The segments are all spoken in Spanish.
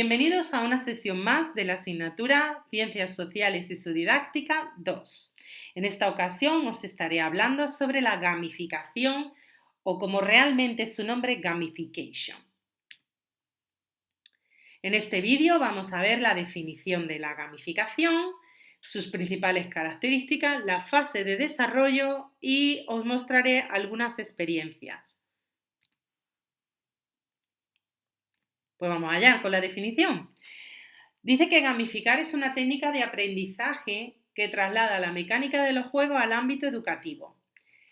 Bienvenidos a una sesión más de la asignatura Ciencias Sociales y su Didáctica 2. En esta ocasión os estaré hablando sobre la gamificación o como realmente es su nombre, gamification. En este vídeo vamos a ver la definición de la gamificación, sus principales características, la fase de desarrollo y os mostraré algunas experiencias. Pues vamos allá con la definición. Dice que gamificar es una técnica de aprendizaje que traslada la mecánica de los juegos al ámbito educativo.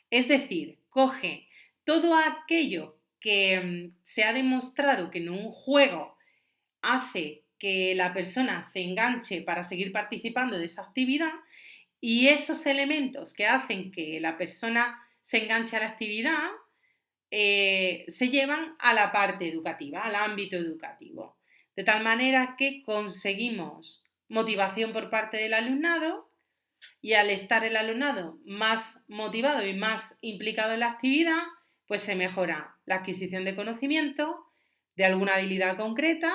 Es decir, coge todo aquello que se ha demostrado que en un juego hace que la persona se enganche para seguir participando de esa actividad y esos elementos que hacen que la persona se enganche a la actividad se llevan a la parte educativa, al ámbito educativo. De tal manera que conseguimos motivación por parte del alumnado y al estar el alumnado más motivado y más implicado en la actividad, pues se mejora la adquisición de conocimiento, de alguna habilidad concreta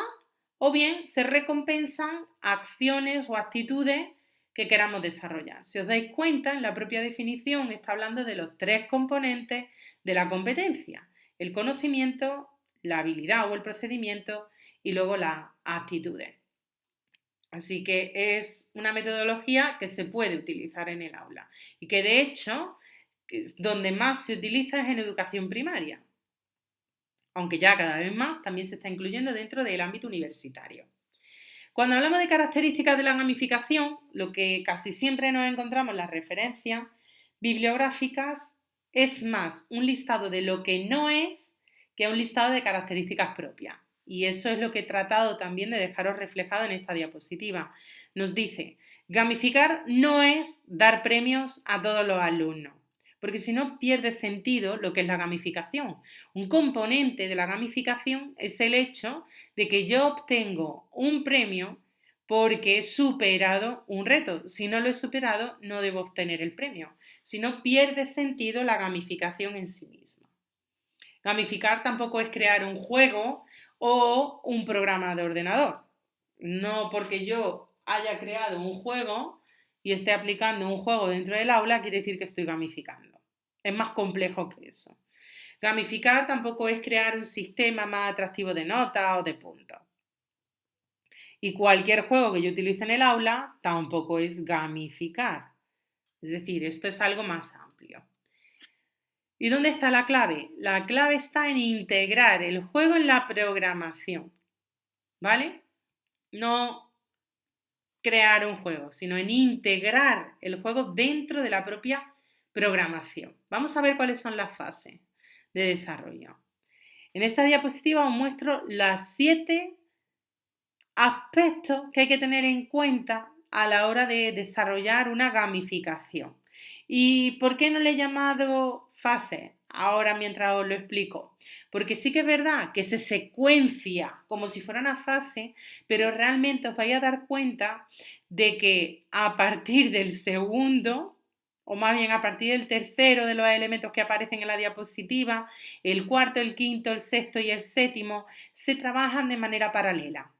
o bien se recompensan acciones o actitudes que queramos desarrollar. Si os dais cuenta, en la propia definición está hablando de los tres componentes de la competencia: el conocimiento, la habilidad o el procedimiento y luego las actitudes. Así que es una metodología que se puede utilizar en el aula y que de hecho donde más se utiliza es en educación primaria, aunque ya cada vez más también se está incluyendo dentro del ámbito universitario. Cuando hablamos de características de la gamificación, lo que casi siempre nos encontramos en las referencias bibliográficas es más un listado de lo que no es que un listado de características propias. Y eso es lo que he tratado también de dejaros reflejado en esta diapositiva. Nos dice, gamificar no es dar premios a todos los alumnos, porque si no pierde sentido lo que es la gamificación. Un componente de la gamificación es el hecho de que yo obtengo un premio porque he superado un reto. Si no lo he superado, no debo obtener el premio. Si no, pierde sentido la gamificación en sí misma. Gamificar tampoco es crear un juego o un programa de ordenador. No porque yo haya creado un juego y esté aplicando un juego dentro del aula quiere decir que estoy gamificando. Es más complejo que eso. Gamificar tampoco es crear un sistema más atractivo de notas o de puntos. Y cualquier juego que yo utilice en el aula tampoco es gamificar. Es decir, esto es algo más amplio. ¿Y dónde está la clave? La clave está en integrar el juego en la programación, ¿vale? No crear un juego, sino en integrar el juego dentro de la propia programación. Vamos a ver cuáles son las fases de desarrollo. En esta diapositiva os muestro las 7 aspectos que hay que tener en cuenta a la hora de desarrollar una gamificación. ¿Y por qué no le he llamado fase? Ahora mientras os lo explico. Porque sí que es verdad que se secuencia como si fuera una fase, pero realmente os vais a dar cuenta de que a partir del segundo, o más bien a partir del tercero de los elementos que aparecen en la diapositiva, el cuarto, el quinto, el sexto y el séptimo, se trabajan de manera paralela.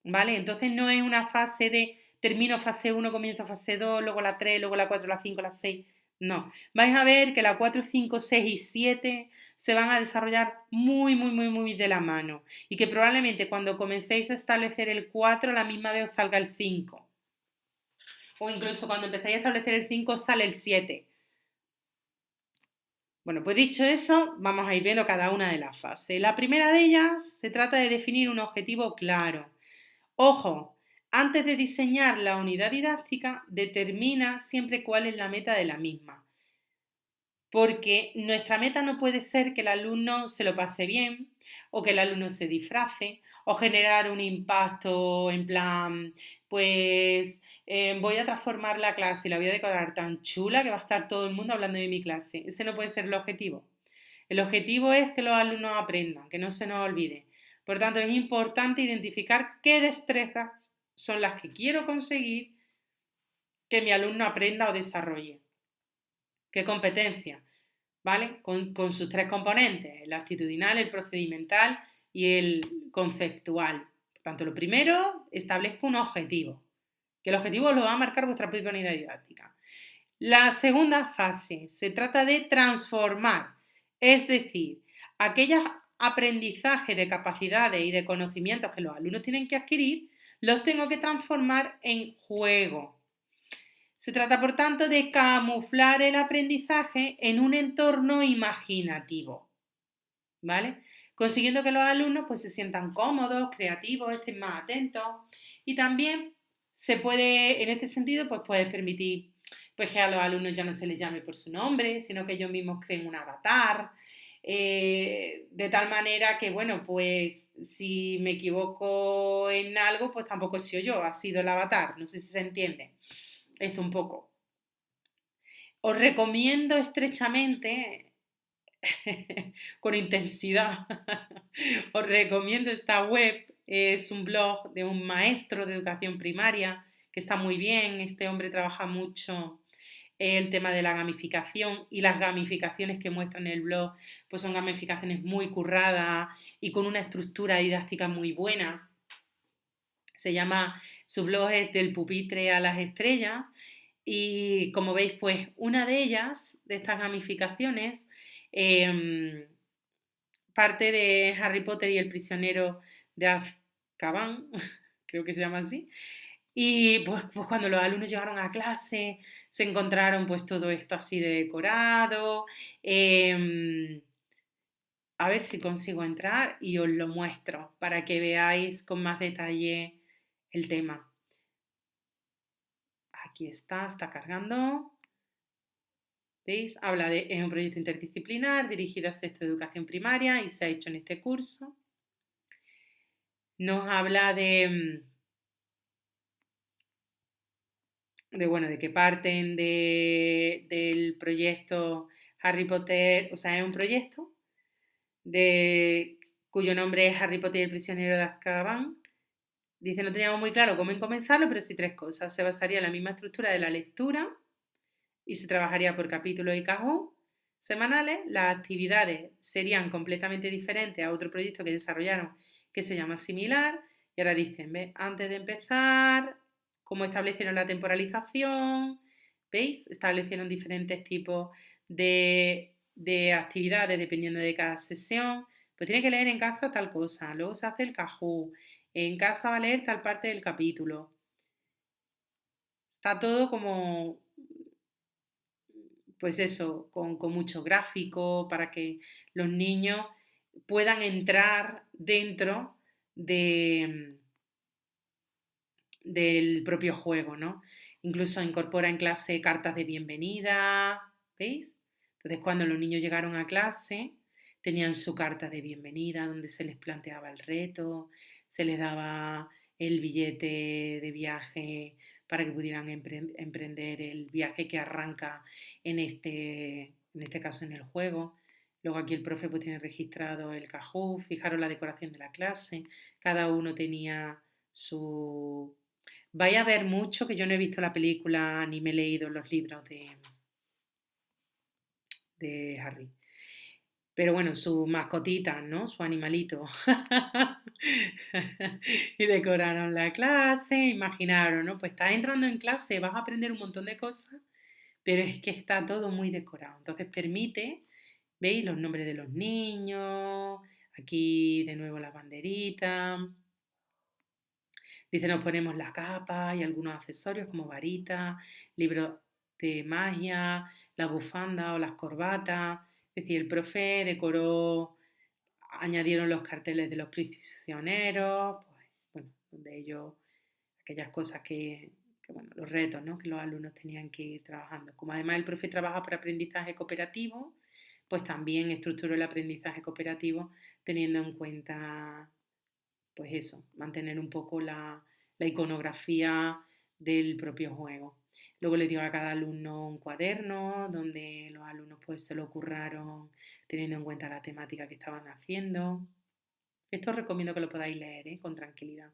¿Vale? Entonces no es una fase de termino fase 1, comienzo fase 2, luego la 3, luego la 4, la 5, la 6. No. Vais a ver que la 4, 5, 6 y 7 se van a desarrollar muy de la mano. Y que probablemente cuando comencéis a establecer el 4, a la misma vez os salga el 5. O incluso cuando empezáis a establecer el 5, sale el 7. Bueno, pues dicho eso, vamos a ir viendo cada una de las fases. La primera de ellas se trata de definir un objetivo claro. Ojo, antes de diseñar la unidad didáctica, determina siempre cuál es la meta de la misma. Porque nuestra meta no puede ser que el alumno se lo pase bien o que el alumno se disfrace o generar un impacto en plan, pues voy a transformar la clase y la voy a decorar tan chula que va a estar todo el mundo hablando de mi clase. Ese no puede ser el objetivo. El objetivo es que los alumnos aprendan, que no se nos olvide. Por tanto, es importante identificar qué destrezas son las que quiero conseguir que mi alumno aprenda o desarrolle. ¿Qué competencia? ¿Vale? Con sus tres componentes, el actitudinal, el procedimental y el conceptual. Por tanto, lo primero, establezco un objetivo, que el objetivo lo va a marcar vuestra propia unidad didáctica. La segunda fase se trata de transformar, es decir, aquellos aprendizajes de capacidades y de conocimientos que los alumnos tienen que adquirir, los tengo que transformar en juego. Se trata, por tanto, de camuflar el aprendizaje en un entorno imaginativo, ¿vale? Consiguiendo que los alumnos pues, se sientan cómodos, creativos, estén más atentos y también se puede, en este sentido, pues puedes permitir pues, que a los alumnos ya no se les llame por su nombre, sino que ellos mismos creen un avatar, de tal manera que, bueno, pues si me equivoco en algo, pues tampoco he sido yo, ha sido el avatar, no sé si se entiende esto un poco. Os recomiendo estrechamente, con intensidad, os recomiendo esta web, es un blog de un maestro de educación primaria que está muy bien, este hombre trabaja mucho el tema de la gamificación y las gamificaciones que muestra en el blog pues son gamificaciones muy curradas y con una estructura didáctica muy buena. Se llama, su blog es Del pupitre a las estrellas y como veis pues una de ellas, de estas gamificaciones, parte de Harry Potter y el prisionero de Azkaban, creo que se llama así, y pues cuando los alumnos llegaron a clase se encontraron pues todo esto así de decorado. A ver si consigo entrar y os lo muestro para que veáis con más detalle el tema. Aquí está cargando. ¿Veis? Habla de es un proyecto interdisciplinar dirigido a sexto de educación primaria y se ha hecho en este curso. Nos habla de que parten del proyecto Harry Potter, o sea, es un proyecto cuyo nombre es Harry Potter y el prisionero de Azkaban. Dice, no teníamos muy claro cómo comenzarlo, pero sí tres cosas. Se basaría en la misma estructura de la lectura y se trabajaría por capítulos y Kahoot semanales. Las actividades serían completamente diferentes a otro proyecto que desarrollaron que se llama Similar. Y ahora dicen, ¿ves? Antes de empezar, cómo establecieron la temporalización, ¿veis? Establecieron diferentes tipos de actividades dependiendo de cada sesión. Pues tiene que leer en casa tal cosa, luego se hace el Kahoot, en casa va a leer tal parte del capítulo. Está todo como, pues eso, con mucho gráfico para que los niños puedan entrar dentro de, del propio juego, ¿no? Incluso incorpora en clase cartas de bienvenida, ¿veis? Entonces cuando los niños llegaron a clase tenían su carta de bienvenida donde se les planteaba el reto, se les daba el billete de viaje para que pudieran emprender el viaje que arranca en este caso en el juego. Luego aquí el profe pues tiene registrado el Kahoot, fijaros la decoración de la clase, cada uno tenía su... Vais a ver mucho que yo no he visto la película ni me he leído los libros de Harry. Pero bueno, sus mascotitas, ¿no? Su animalito. Y decoraron la clase, imaginaron, ¿no? Pues estás entrando en clase, vas a aprender un montón de cosas, pero es que está todo muy decorado. Entonces permite, ¿veis? Los nombres de los niños, aquí de nuevo la banderita. Dice, nos ponemos la capa y algunos accesorios como varitas, libros de magia, la bufanda o las corbatas. Es decir, el profe decoró, añadieron los carteles de los prisioneros, pues, bueno, donde ellos, aquellas cosas bueno, los retos, ¿no? Que los alumnos tenían que ir trabajando. Como además el profe trabaja por aprendizaje cooperativo, pues también estructuró el aprendizaje cooperativo teniendo en cuenta pues eso, mantener un poco la iconografía del propio juego. Luego le dio a cada alumno un cuaderno donde los alumnos pues se lo curraron teniendo en cuenta la temática que estaban haciendo. Esto os recomiendo que lo podáis leer con tranquilidad.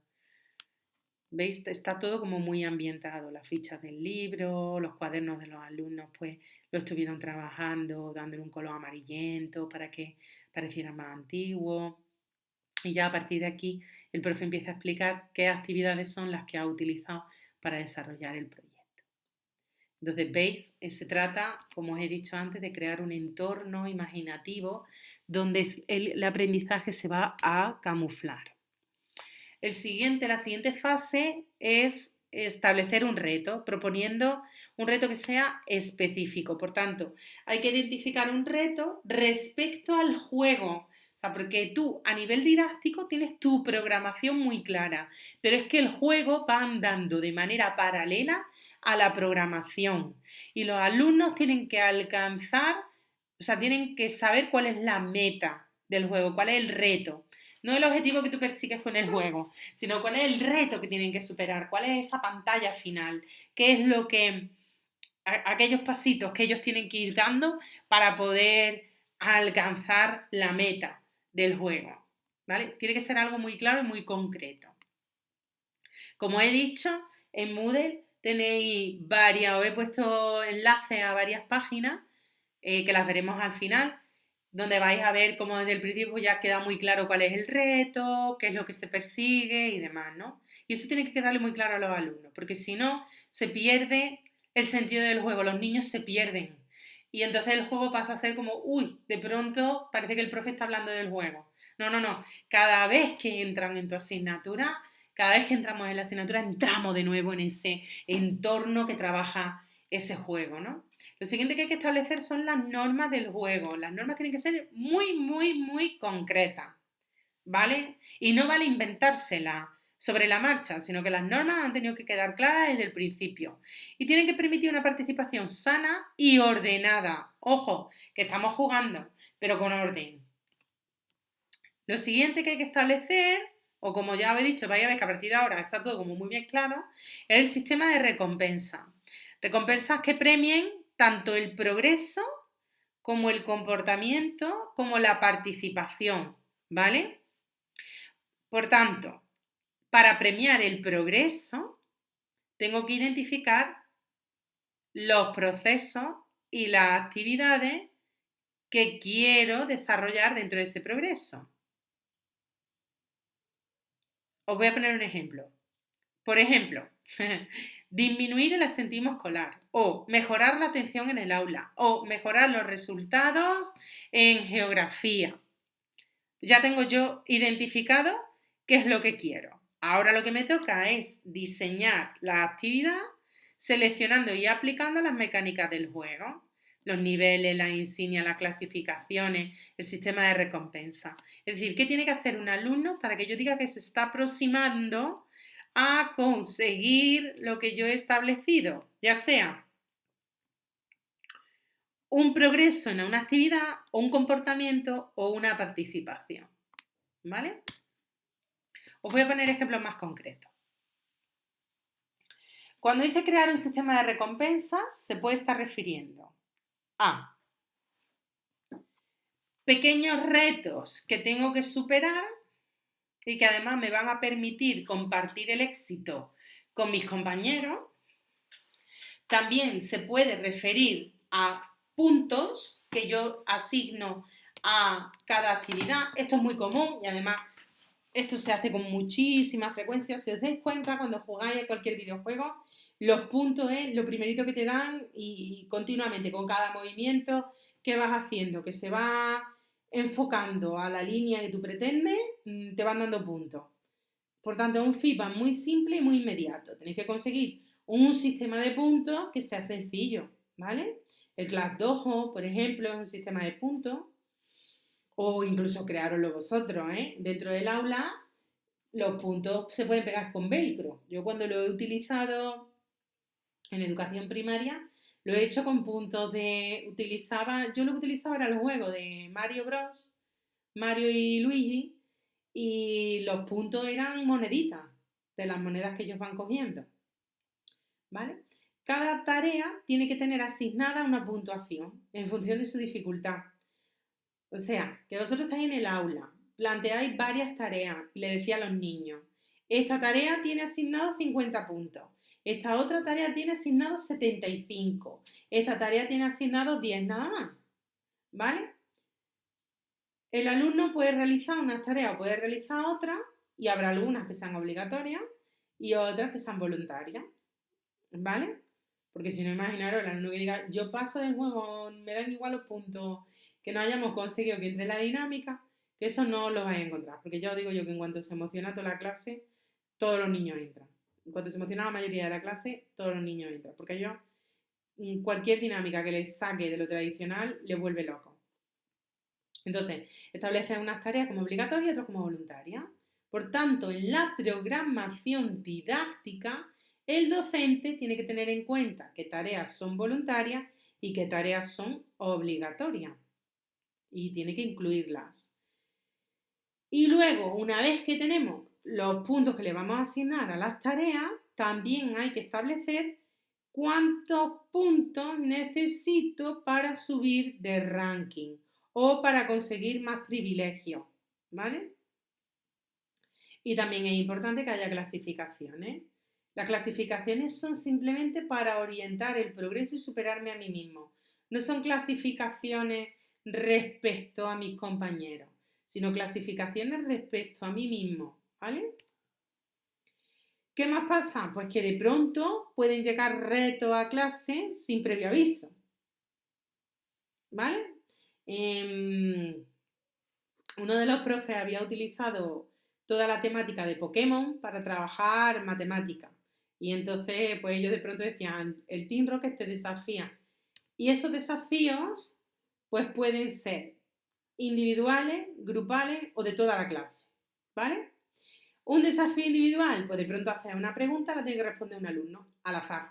¿Veis? Está todo como muy ambientado, las fichas del libro, los cuadernos de los alumnos pues lo estuvieron trabajando dándole un color amarillento para que pareciera más antiguo. Y ya a partir de aquí el profe empieza a explicar qué actividades son las que ha utilizado para desarrollar el proyecto. Entonces, veis, se trata, como os he dicho antes, de crear un entorno imaginativo donde el aprendizaje se va a camuflar. La siguiente fase es establecer un reto, proponiendo un reto que sea específico. Por tanto, hay que identificar un reto respecto al juego. O sea, porque tú a nivel didáctico tienes tu programación muy clara, pero es que el juego va andando de manera paralela a la programación y los alumnos tienen que alcanzar, o sea, tienen que saber cuál es la meta del juego, cuál es el reto. No el objetivo que tú persigues con el juego, sino cuál es el reto que tienen que superar, cuál es esa pantalla final, qué es lo que, aquellos pasitos que ellos tienen que ir dando para poder alcanzar la meta del juego, ¿vale? Tiene que ser algo muy claro y muy concreto. Como he dicho, en Moodle tenéis varias, os he puesto enlaces a varias páginas que las veremos al final, donde vais a ver cómo desde el principio ya queda muy claro cuál es el reto, qué es lo que se persigue y demás, ¿no? Y eso tiene que quedarle muy claro a los alumnos, porque si no, se pierde el sentido del juego, los niños se pierden. Y entonces el juego pasa a ser como, uy, de pronto parece que el profe está hablando del juego. No, no, no. Cada vez que entran en tu asignatura, cada vez que entramos en la asignatura, entramos de nuevo en ese entorno que trabaja ese juego, ¿no? Lo siguiente que hay que establecer son las normas del juego. Las normas tienen que ser muy, muy, muy concretas, ¿vale? Y no vale inventárselas sobre la marcha, sino que las normas han tenido que quedar claras desde el principio. Y tienen que permitir una participación sana y ordenada. Ojo, que estamos jugando, pero con orden. Lo siguiente que hay que establecer, o como ya os he dicho, vais a ver que a partir de ahora está todo como muy bien claro, es el sistema de recompensa. Recompensas que premien tanto el progreso como el comportamiento, como la participación, ¿vale? Por tanto, para premiar el progreso, tengo que identificar los procesos y las actividades que quiero desarrollar dentro de ese progreso. Os voy a poner un ejemplo. Por ejemplo, disminuir el absentismo escolar o mejorar la atención en el aula o mejorar los resultados en geografía. Ya tengo yo identificado qué es lo que quiero. Ahora lo que me toca es diseñar la actividad seleccionando y aplicando las mecánicas del juego, los niveles, las insignias, las clasificaciones, el sistema de recompensa. Es decir, ¿qué tiene que hacer un alumno para que yo diga que se está aproximando a conseguir lo que yo he establecido? Ya sea un progreso en una actividad o un comportamiento o una participación. ¿Vale? Os voy a poner ejemplos más concretos. Cuando dice crear un sistema de recompensas, se puede estar refiriendo a pequeños retos que tengo que superar y que además me van a permitir compartir el éxito con mis compañeros. También se puede referir a puntos que yo asigno a cada actividad. Esto es muy común y además esto se hace con muchísima frecuencia. Si os dais cuenta, cuando jugáis a cualquier videojuego, los puntos es lo primerito que te dan y continuamente con cada movimiento que vas haciendo, que se va enfocando a la línea que tú pretendes, te van dando puntos. Por tanto, es un feedback muy simple y muy inmediato. Tenéis que conseguir un sistema de puntos que sea sencillo, ¿vale? El Class Dojo, por ejemplo, es un sistema de puntos. O incluso crearoslo vosotros, ¿eh? Dentro del aula, los puntos se pueden pegar con velcro. Yo cuando lo he utilizado en educación primaria, lo he hecho con puntos yo lo que utilizaba era el juego de Mario Bros, Mario y Luigi, y los puntos eran moneditas, de las monedas que ellos van cogiendo, ¿vale? Cada tarea tiene que tener asignada una puntuación en función de su dificultad. O sea, que vosotros estáis en el aula, planteáis varias tareas y le decía a los niños, esta tarea tiene asignados 50 puntos, esta otra tarea tiene asignados 75, esta tarea tiene asignados 10 nada más, ¿vale? El alumno puede realizar unas tareas o puede realizar otras y habrá algunas que sean obligatorias y otras que sean voluntarias, ¿vale? Porque si no, imaginaros el alumno que diga, yo paso del juego, me dan igual los puntos, que no hayamos conseguido que entre la dinámica, que eso no lo vais a encontrar. Porque ya os digo yo que en cuanto se emociona toda la clase, todos los niños entran. En cuanto se emociona la mayoría de la clase, todos los niños entran. Porque ellos, cualquier dinámica que les saque de lo tradicional, les vuelve loco. Entonces, establecen unas tareas como obligatorias y otras como voluntarias. Por tanto, en la programación didáctica, el docente tiene que tener en cuenta qué tareas son voluntarias y qué tareas son obligatorias. Y tiene que incluirlas. Y luego, una vez que tenemos los puntos que le vamos a asignar a las tareas, también hay que establecer cuántos puntos necesito para subir de ranking o para conseguir más privilegios, ¿vale? Y también es importante que haya clasificaciones. Las clasificaciones son simplemente para orientar el progreso y superarme a mí mismo. No son clasificaciones respecto a mis compañeros, sino clasificaciones respecto a mí mismo, ¿vale? ¿Qué más pasa? Pues que de pronto pueden llegar retos a clase sin previo aviso, ¿vale? Uno de los profes había utilizado toda la temática de Pokémon para trabajar matemáticas. Y entonces, pues ellos de pronto decían, el Team Rocket te desafía. Y esos desafíos, pues pueden ser individuales, grupales o de toda la clase, ¿vale? Un desafío individual, pues de pronto haces una pregunta, la tiene que responder un alumno, al azar.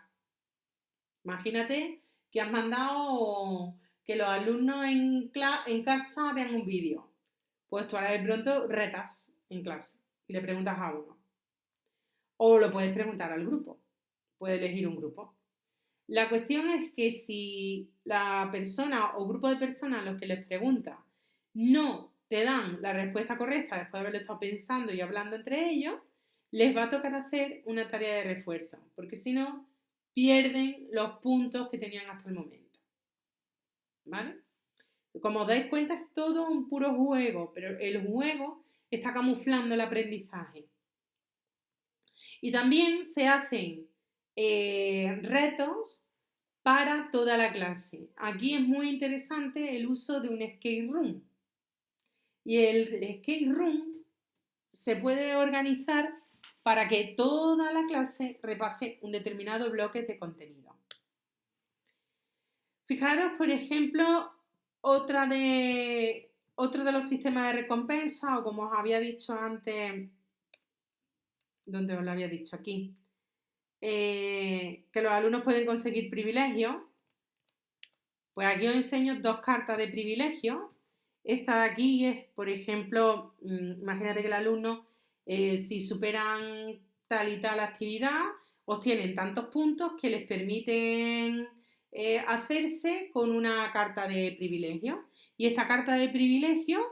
Imagínate que has mandado que los alumnos en casa vean un vídeo. Pues tú ahora de pronto retas en clase y le preguntas a uno. O lo puedes preguntar al grupo. Puedes elegir un grupo. La cuestión es que si la persona o grupo de personas a los que les preguntas no te dan la respuesta correcta después de haberlo estado pensando y hablando entre ellos, les va a tocar hacer una tarea de refuerzo, porque si no, pierden los puntos que tenían hasta el momento. ¿Vale? Como os dais cuenta, es todo un puro juego, pero el juego está camuflando el aprendizaje. Y también se hacen retos para toda la clase. Aquí es muy interesante el uso de un escape room. Y el escape room se puede organizar para que toda la clase repase un determinado bloque de contenido. Fijaros, por ejemplo, otro de los sistemas de recompensa, o como os había dicho antes, ¿dónde os lo había dicho? Aquí, que los alumnos pueden conseguir privilegios. Pues aquí os enseño dos cartas de privilegios. Esta de aquí es, por ejemplo, imagínate que el alumno, si superan tal y tal actividad, obtienen tantos puntos que les permiten hacerse con una carta de privilegio. Y esta carta de privilegio,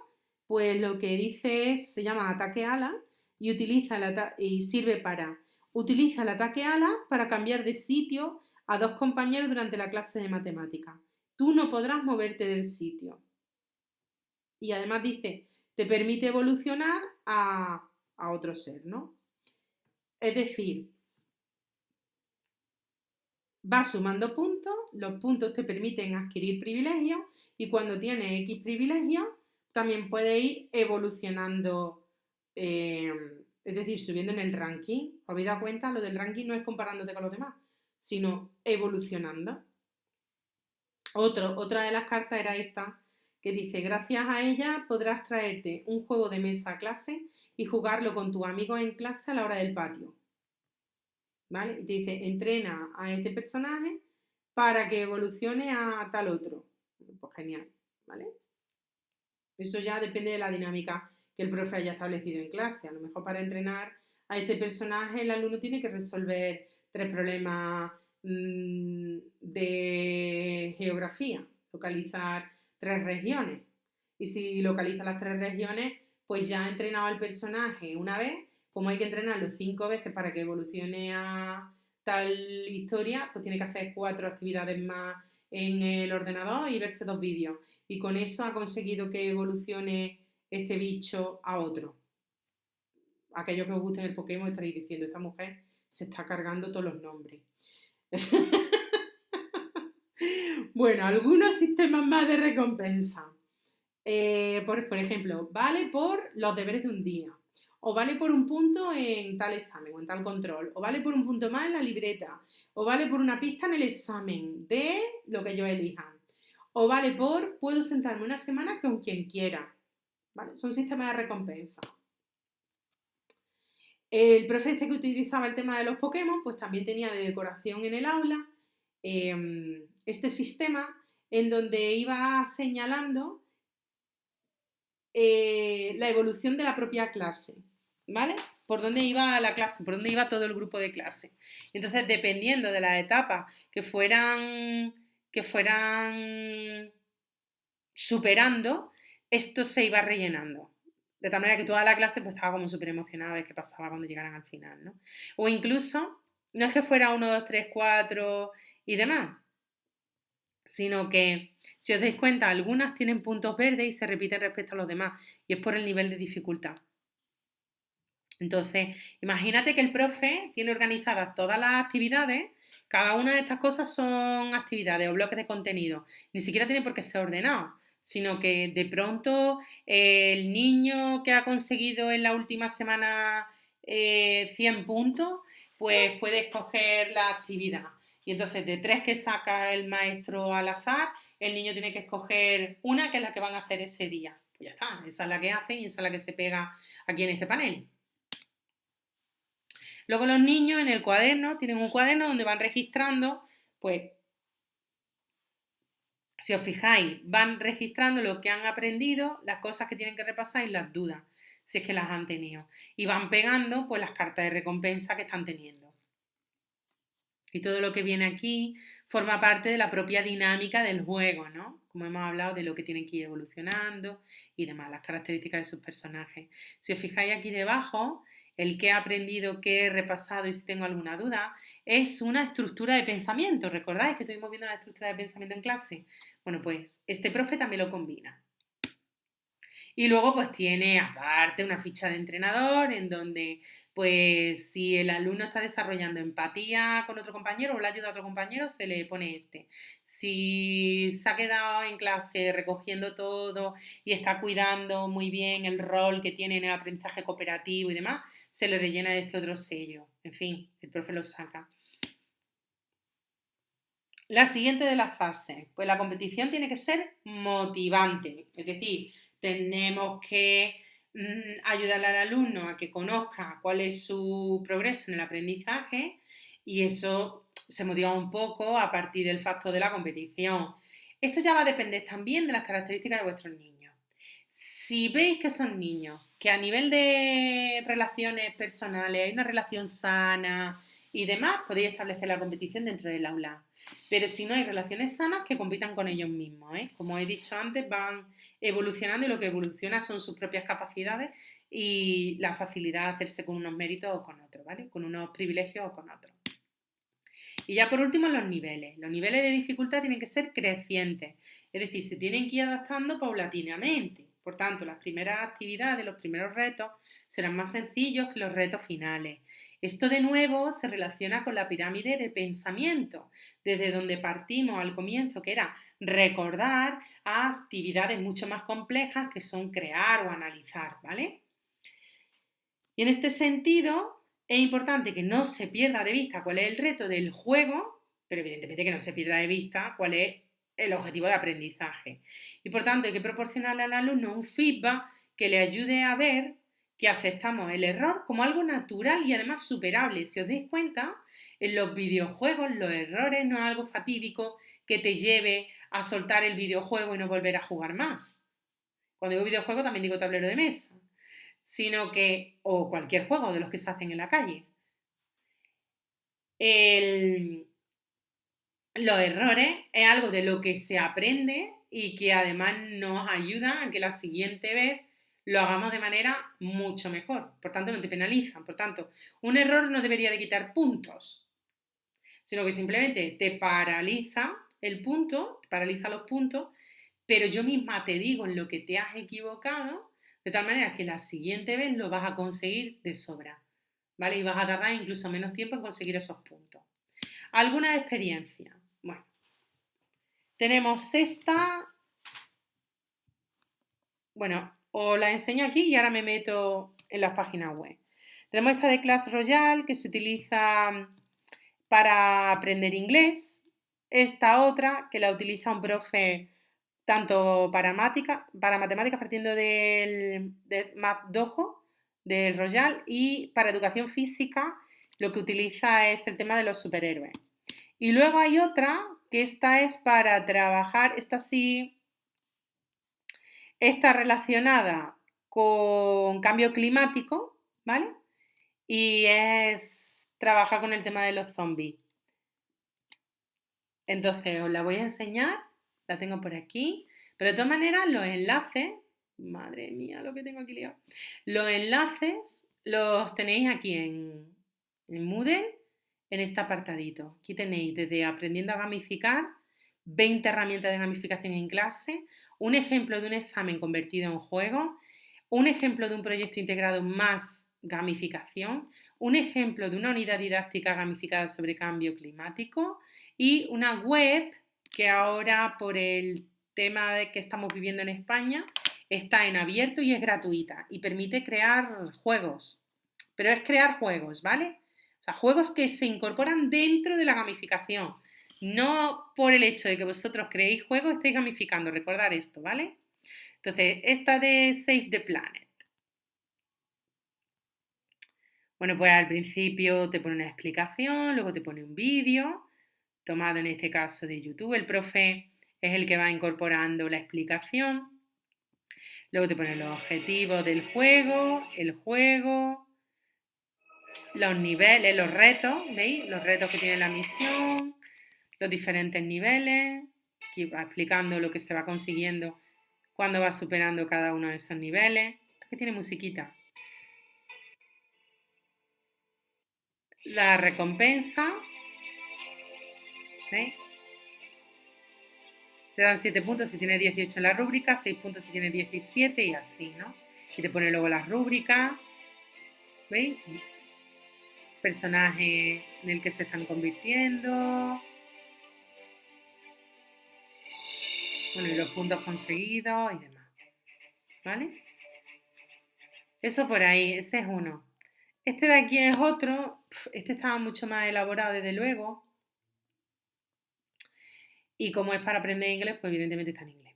pues lo que dice es, se llama ataque ala y sirve para, utiliza el ataque ala para cambiar de sitio a dos compañeros durante la clase de matemáticas. Tú no podrás moverte del sitio. Y además dice, te permite evolucionar a otro ser, ¿no? Es decir, vas sumando puntos, los puntos te permiten adquirir privilegios y cuando tienes X privilegios, también puedes ir evolucionando, es decir, subiendo en el ranking. ¿Os habéis dado cuenta? Lo del ranking no es comparándote con los demás, sino evolucionando. Otra de las cartas era esta, que dice, gracias a ella podrás traerte un juego de mesa a clase y jugarlo con tus amigos en clase a la hora del patio. ¿Vale? Y te dice, entrena a este personaje para que evolucione a tal otro. Pues genial, ¿vale? Eso ya depende de la dinámica que el profe haya establecido en clase. A lo mejor para entrenar a este personaje el alumno tiene que resolver 3 problemas de geografía, localizar 3 regiones. Y si localiza las 3 regiones, pues ya ha entrenado al personaje una vez, como hay que entrenarlo 5 veces para que evolucione a tal historia, pues tiene que hacer 4 actividades más en el ordenador y verse 2 vídeos. Y con eso ha conseguido que evolucione este bicho a otro. Aquellos que os gusten el Pokémon estaréis diciendo, esta mujer se está cargando todos los nombres. Bueno, algunos sistemas más de recompensa. Por ejemplo, vale por los deberes de un día, o vale por un punto en tal examen o en tal control, o vale por un punto más en la libreta, o vale por una pista en el examen de lo que ellos elijan, o vale por puedo sentarme una semana con quien quiera. ¿Vale? Son sistemas de recompensa. El profe este que utilizaba el tema de los Pokémon, pues también tenía de decoración en el aula este sistema en donde iba señalando la evolución de la propia clase, ¿vale? Por dónde iba la clase, por dónde iba todo el grupo de clase. Entonces, dependiendo de las etapas que fueran superando, esto se iba rellenando. De tal manera que toda la clase pues, estaba como súper emocionada a ver qué pasaba cuando llegaran al final, ¿no? O incluso, no es que fuera 1, 2, 3, 4 y demás, sino que, si os dais cuenta, algunas tienen puntos verdes y se repiten respecto a los demás, y es por el nivel de dificultad. Entonces, imagínate que el profe tiene organizadas todas las actividades, cada una de estas cosas son actividades o bloques de contenido, ni siquiera tiene por qué ser ordenado, sino que de pronto el niño que ha conseguido en la última semana 100 puntos, pues puede escoger la actividad. Y entonces de 3 que saca el maestro al azar, el niño tiene que escoger una que es la que van a hacer ese día. Pues ya está, esa es la que hacen y esa es la que se pega aquí en este panel. Luego los niños en el cuaderno tienen un cuaderno donde van registrando, pues, si os fijáis, van registrando lo que han aprendido, las cosas que tienen que repasar y las dudas, si es que las han tenido. Y van pegando, pues, las cartas de recompensa que están teniendo. Y todo lo que viene aquí forma parte de la propia dinámica del juego, ¿no? Como hemos hablado de lo que tienen que ir evolucionando y demás, las características de sus personajes. Si os fijáis aquí debajo, el que he aprendido, que he repasado y si tengo alguna duda, es una estructura de pensamiento. ¿Recordáis que estuvimos viendo la estructura de pensamiento en clase? Bueno, pues este profe también lo combina. Y luego pues tiene aparte una ficha de entrenador en donde pues si el alumno está desarrollando empatía con otro compañero o le ayuda a otro compañero, se le pone este. Si se ha quedado en clase recogiendo todo y está cuidando muy bien el rol que tiene en el aprendizaje cooperativo y demás, se le rellena este otro sello. En fin, el profe lo saca. La siguiente de las fases, pues la competición tiene que ser motivante, es decir, tenemos que ayudarle al alumno a que conozca cuál es su progreso en el aprendizaje y eso se motiva un poco a partir del factor de la competición. Esto ya va a depender también de las características de vuestros niños. Si veis que son niños que a nivel de relaciones personales hay una relación sana y demás, podéis establecer la competición dentro del aula. Pero si no hay relaciones sanas, que compitan con ellos mismos, ¿eh? Como he dicho antes, van evolucionando y lo que evoluciona son sus propias capacidades y la facilidad de hacerse con unos méritos o con otros, ¿vale? Con unos privilegios o con otros. Y ya por último los niveles. Los niveles de dificultad tienen que ser crecientes, es decir, se tienen que ir adaptando paulatinamente. Por tanto, las primeras actividades, los primeros retos serán más sencillos que los retos finales. Esto de nuevo se relaciona con la pirámide de pensamiento, desde donde partimos al comienzo, que era recordar, a actividades mucho más complejas que son crear o analizar, ¿vale? Y en este sentido es importante que no se pierda de vista cuál es el reto del juego, pero evidentemente que no se pierda de vista cuál es el objetivo de aprendizaje. Y por tanto hay que proporcionarle al alumno un feedback que le ayude a ver que aceptamos el error como algo natural y además superable. Si os dais cuenta, en los videojuegos los errores no es algo fatídico que te lleve a soltar el videojuego y no volver a jugar más. Cuando digo videojuego también digo tablero de mesa, sino que, o cualquier juego de los que se hacen en la calle. Los errores es algo de lo que se aprende y que además nos ayuda a que la siguiente vez lo hagamos de manera mucho mejor. Por tanto, no te penalizan. Por tanto, un error no debería de quitar puntos, sino que simplemente te paraliza el punto, te paraliza los puntos, pero yo misma te digo en lo que te has equivocado de tal manera que la siguiente vez lo vas a conseguir de sobra, ¿vale? Y vas a tardar incluso menos tiempo en conseguir esos puntos. ¿Alguna experiencia? Bueno, tenemos esta. Bueno, os la enseño aquí y ahora me meto en las páginas web. Tenemos esta de Clash Royale que se utiliza para aprender inglés. Esta otra que la utiliza un profe tanto para matemáticas partiendo del Math del Royal, y para educación física lo que utiliza es el tema de los superhéroes. Y luego hay otra que esta es para trabajar, esta sí está relacionada con cambio climático, ¿vale? Y es trabajar con el tema de los zombies. Entonces os la voy a enseñar, la tengo por aquí, pero de todas maneras los enlaces, madre mía lo que tengo aquí liado, los enlaces los tenéis aquí en Moodle, en este apartadito. Aquí tenéis desde aprendiendo a gamificar, 20 herramientas de gamificación en clase, un ejemplo de un examen convertido en juego, un ejemplo de un proyecto integrado más gamificación, un ejemplo de una unidad didáctica gamificada sobre cambio climático y una web que ahora por el tema de que estamos viviendo en España está en abierto y es gratuita y permite crear juegos, pero es crear juegos, ¿vale? O sea, juegos que se incorporan dentro de la gamificación, no por el hecho de que vosotros creéis juegos estéis gamificando, recordar esto, ¿vale? Entonces, esta de Save the Planet. Bueno, pues al principio te pone una explicación, luego te pone un vídeo, tomado en este caso de YouTube. El profe es el que va incorporando la explicación. Luego te pone los objetivos del juego, el juego, los niveles, los retos, ¿veis? Los retos que tiene la misión, los diferentes niveles, aquí va explicando lo que se va consiguiendo cuando va superando cada uno de esos niveles. Esto que tiene musiquita. La recompensa, ¿veis? Te dan 7 puntos si tienes 18 en la rúbrica, 6 puntos si tienes 17 y así, ¿no? Y te pone luego las rúbricas, ¿veis? Personaje en el que se están convirtiendo. Bueno, y los puntos conseguidos y demás. ¿Vale? Eso por ahí, ese es uno. Este de aquí es otro. Este estaba mucho más elaborado, desde luego. Y como es para aprender inglés, pues evidentemente está en inglés.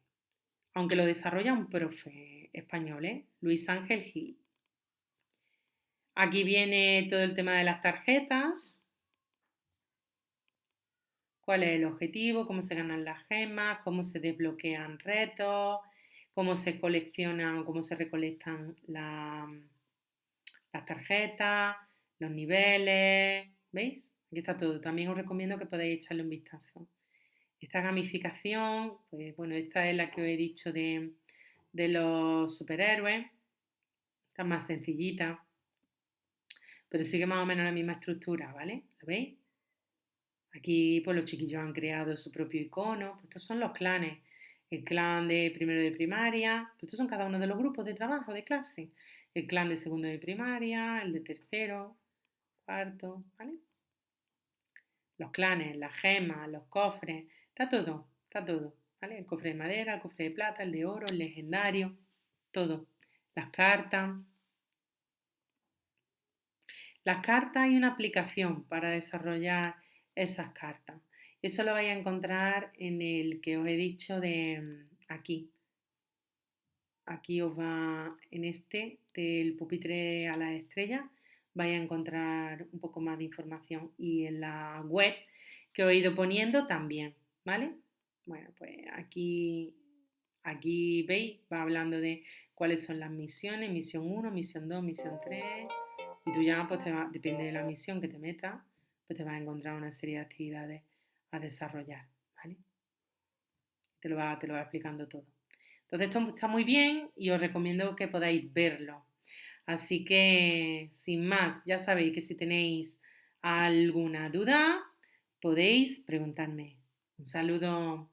Aunque lo desarrolla un profe español, ¿eh? Luis Ángel Gil. Aquí viene todo el tema de las tarjetas. ¿Cuál es el objetivo? ¿Cómo se ganan las gemas? ¿Cómo se desbloquean retos? ¿Cómo se coleccionan o cómo se recolectan las tarjetas? Los niveles. ¿Veis? Aquí está todo. También os recomiendo que podáis echarle un vistazo. Esta gamificación, pues bueno, esta es la que os he dicho de los superhéroes. Esta es más sencillita, pero sigue más o menos la misma estructura, ¿vale? ¿Lo veis? Aquí pues los chiquillos han creado su propio icono. Pues estos son los clanes. El clan de primero de primaria. Pues estos son cada uno de los grupos de trabajo, de clase. El clan de segundo de primaria, el de tercero, cuarto, ¿vale? Los clanes, las gemas, los cofres. Está todo, ¿vale? El cofre de madera, el cofre de plata, el de oro, el legendario, todo. Las cartas. Las cartas hay una aplicación para desarrollar esas cartas. Eso lo vais a encontrar en el que os he dicho de aquí. Aquí os va, en este, del pupitre a la estrella, vais a encontrar un poco más de información. Y en la web que os he ido poniendo también, ¿vale? Bueno, pues aquí veis, va hablando de cuáles son las misiones, misión 1, misión 2, misión 3. Y tú ya, pues depende de la misión que te metas, pues te vas a encontrar una serie de actividades a desarrollar, ¿vale? Te lo va explicando todo. Entonces esto está muy bien y os recomiendo que podáis verlo. Así que, sin más, ya sabéis que si tenéis alguna duda, podéis preguntarme. Un saludo.